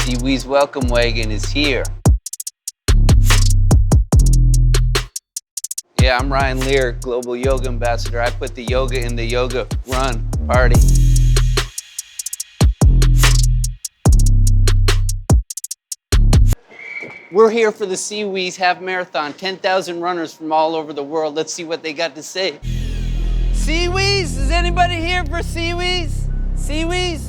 Seawheeze welcome wagon is here. Yeah, I'm Ryan Lear, Global Yoga Ambassador. I put the yoga in the yoga run party. We're here for the Seawheeze Half Marathon. 10,000 runners from all over the world. Let's see what they got to say. Seawheeze? Is anybody here for Seawheeze? Seawheeze?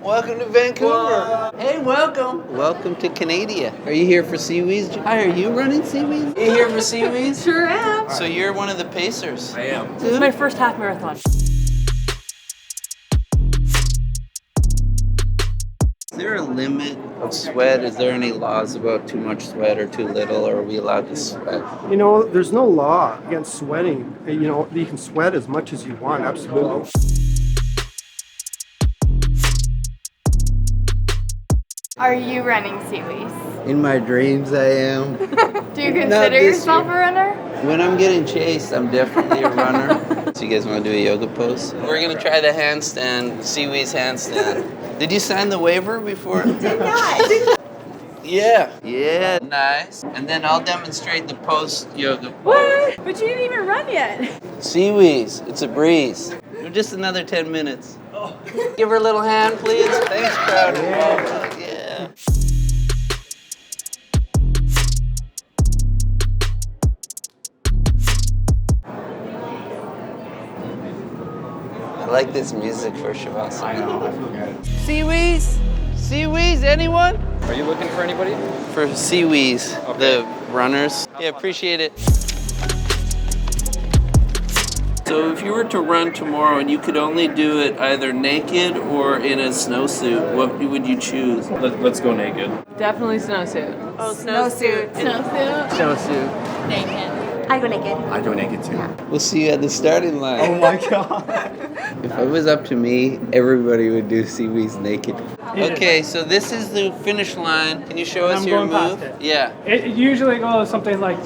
Welcome to Vancouver. Whoa. Hey, welcome. Welcome to Canada. Are you here for Seawheeze? Hi, are you running Seawheeze? Are you here for Seawheeze? Sure am. So you're one of the pacers? I am. This is my first half marathon. Is there a limit of sweat? Is there any laws about too much sweat or too little? Or are we allowed to sweat? You know, there's no law against sweating. You know, you can sweat as much as you want, absolutely. Are you running Seawheeze? In my dreams, I am. Do you consider yourself a runner? When I'm getting chased, I'm definitely a runner. So you guys want to do a yoga pose? We're going to try the handstand, Seawheeze handstand. Did you sign the waiver before? Did not. Yeah. Yeah, nice. And then I'll demonstrate the post-yoga pose. What? But you didn't even run yet. Seawheeze, it's a breeze. Just another 10 minutes. Give her a little hand, please. Thanks, crowd. Yeah. I like this music for Shavasana. I know, I feel good. Seawheeze? Seawheeze, anyone? Are you looking for anybody? For Seawheeze, the runners. Yeah, appreciate it. So if you were to run tomorrow and you could only do it either naked or in a snowsuit, what would you choose? Let's go naked. Definitely snowsuit. Oh, snowsuit. Snowsuit. Snowsuit. Naked. I go naked. I go naked too. We'll see you at the starting line. Oh my god. If it was up to me, everybody would do Seawheeze naked. Okay, so this is the finish line. Can you show us your move? Yeah. It usually goes something like...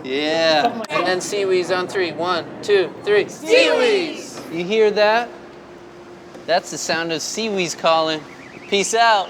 Yeah. And then Seawheeze on 3. 1, 2, 3. Seawheeze! You hear that? That's the sound of Seawheeze calling. Peace out.